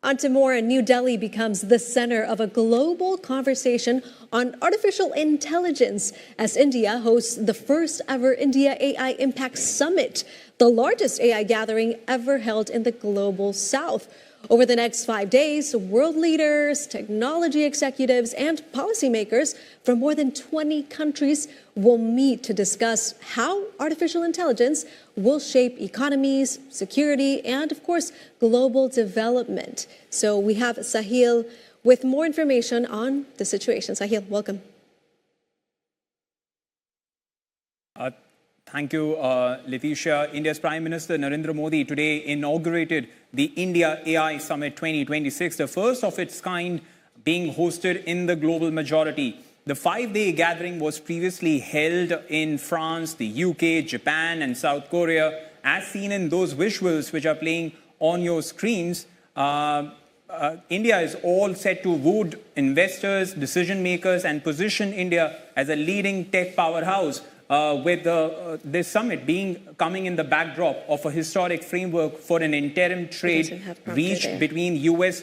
On to more, New Delhi becomes the center of a global conversation on artificial intelligence as India hosts the first ever India AI Impact Summit, the largest AI gathering ever held in the global south. Over the next 5 days, world leaders, technology executives, and policymakers from more than 20 countries will meet to discuss how artificial intelligence will shape economies, security, and, of course, global development. So we have Sahil with more information on the situation. Sahil, welcome. Thank you, Letitia. India's Prime Minister Narendra Modi today inaugurated the India AI Summit 2026, the first of its kind being hosted in the global majority. The 5-day gathering was previously held in France, the UK, Japan, and South Korea. As seen in those visuals which are playing on your screens, India is all set to woo investors, decision makers, and position India as a leading tech powerhouse. With this summit coming in the backdrop of a historic framework for an interim trade reached between US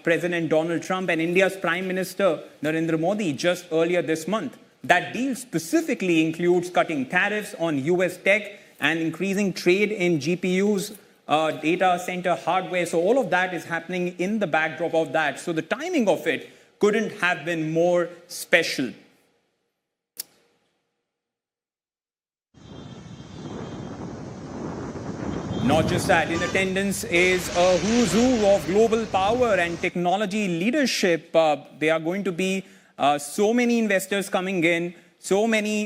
President Donald Trump and India's Prime Minister Narendra Modi just earlier this month. That deal specifically includes cutting tariffs on US tech and increasing trade in GPUs, data center hardware. So all of that is happening in the backdrop of that. So the timing of it couldn't have been more special. Not just that, in attendance is a who's who of global power and technology leadership. There are going to be so many investors coming in, so many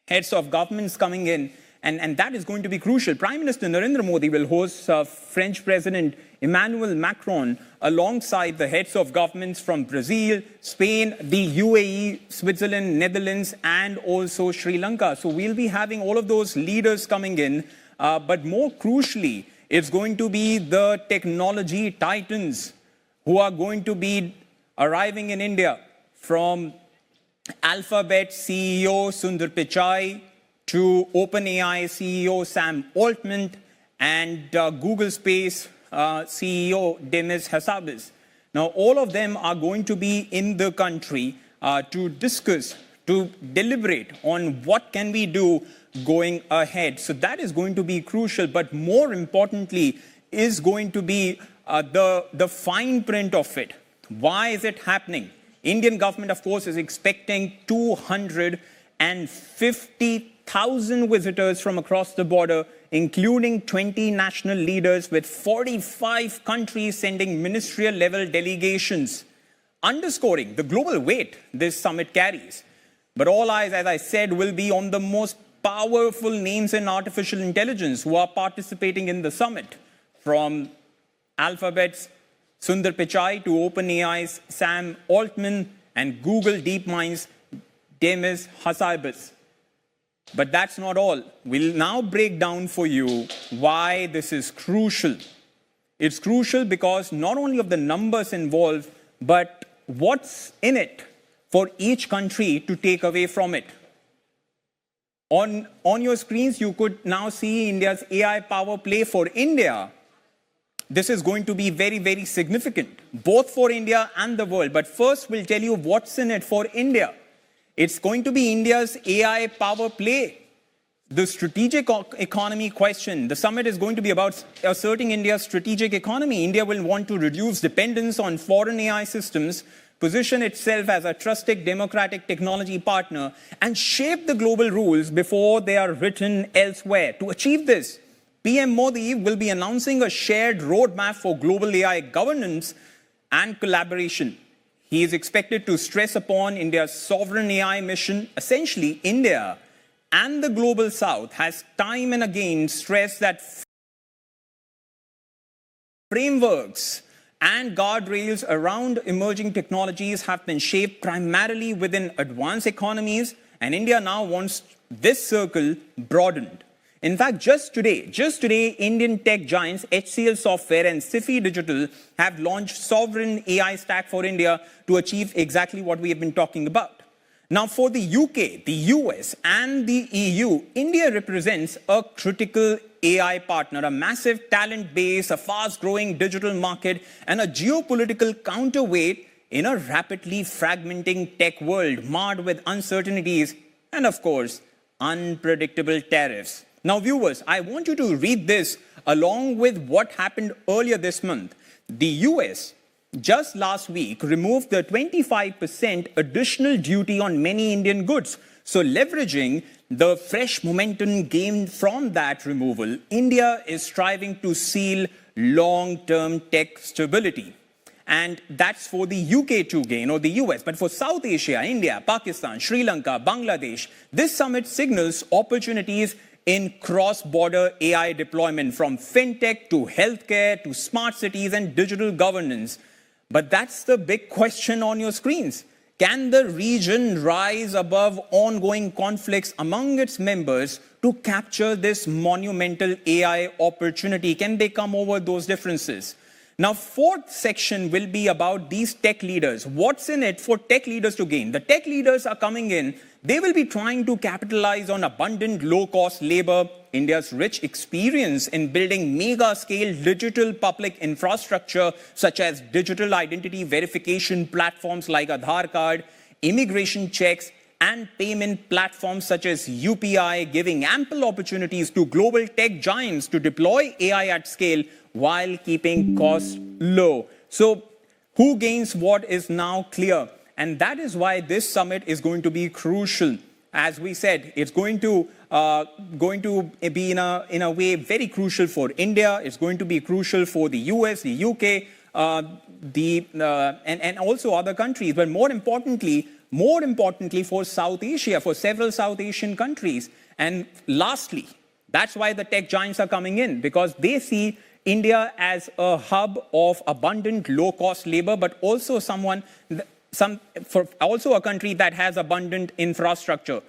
heads of governments coming in, and that is going to be crucial. Prime Minister Narendra Modi will host French President Emmanuel Macron alongside the heads of governments from Brazil, Spain, the UAE, Switzerland, Netherlands, and also Sri Lanka. So we'll be having all of those leaders coming in. But more crucially, it's going to be the technology titans who are going to be arriving in India, from Alphabet CEO Sundar Pichai to OpenAI CEO Sam Altman and Google Space CEO Demis Hassabis. Now, all of them are going to be in the country to discuss, to deliberate on what can we do going ahead. So that is going to be crucial, but more importantly is going to be the fine print of it. Why is it happening? Indian government, of course, is expecting 250,000 visitors from across the border, including 20 national leaders, with 45 countries sending ministerial level delegations, underscoring the global weight this summit carries. But all eyes, as I said, will be on the most powerful names in artificial intelligence who are participating in the summit, from Alphabet's Sundar Pichai to OpenAI's Sam Altman and Google DeepMind's Demis Hassabis. But that's not all. We'll now break down for you why this is crucial. It's crucial because not only of the numbers involved, but what's in it for each country to take away from it. On your screens, you could now see India's AI power play for India. This is going to be very, very significant, both for India and the world. But first, we'll tell you what's in it for India. It's going to be India's AI power play. The strategic economy question. The summit is going to be about asserting India's strategic economy. India will want to reduce dependence on foreign AI systems, position itself as a trusted democratic technology partner, and shape the global rules before they are written elsewhere. To achieve this, PM Modi will be announcing a shared roadmap for global AI governance and collaboration. He is expected to stress upon India's sovereign AI mission. Essentially, India and the global south has time and again stressed that frameworks and guardrails around emerging technologies have been shaped primarily within advanced economies, and India now wants this circle broadened. In fact, just today, Indian tech giants HCL Software and Sify Digital have launched sovereign AI stack for India to achieve exactly what we have been talking about. Now, for the UK, the US, and the EU, India represents a critical AI partner, a massive talent base, a fast-growing digital market, and a geopolitical counterweight in a rapidly fragmenting tech world marred with uncertainties and, of course, unpredictable tariffs. Now, viewers, I want you to read this along with what happened earlier this month. The US just last week removed the 25% additional duty on many Indian goods. So leveraging the fresh momentum gained from that removal, India is striving to seal long-term tech stability. And that's for the UK to gain, or the US. But for South Asia, India, Pakistan, Sri Lanka, Bangladesh, this summit signals opportunities in cross-border AI deployment, from fintech to healthcare to smart cities and digital governance. But that's the big question on your screens. Can the region rise above ongoing conflicts among its members to capture this monumental AI opportunity? Can they come over those differences? Now, fourth section will be about these tech leaders. What's in it for tech leaders to gain? The tech leaders are coming in. They will be trying to capitalize on abundant low-cost labor, India's rich experience in building mega-scale digital public infrastructure, such as digital identity verification platforms like Aadhaar card, immigration checks, and payment platforms such as UPI, giving ample opportunities to global tech giants to deploy AI at scale while keeping costs low. So who gains what is now clear. And that is why this summit is going to be crucial. As we said, it's going to be in a way very crucial for India. It's going to be crucial for the US, the UK, and also other countries. But more importantly for South Asia, for several South Asian countries. And lastly, that's why the tech giants are coming in, because they see India as a hub of abundant low-cost labor, but also also a country that has abundant infrastructure.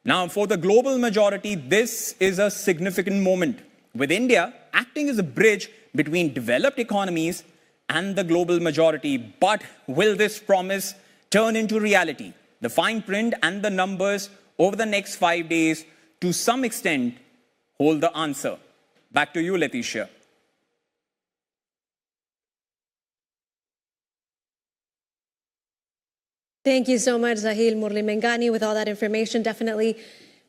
Now, for the global majority, this is a significant moment, with India acting as a bridge between developed economies and the global majority. But will this promise turn into reality? The fine print and the numbers over the next 5 days, to some extent, hold the answer. Back to you, Leticia. Thank you so much, Zahil Murli Mengani, with all that information. Definitely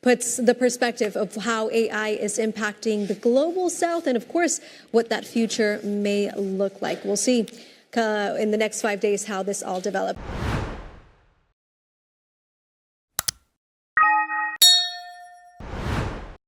puts the perspective of how AI is impacting the global south and, of course, what that future may look like. We'll see in the next 5 days how this all develops.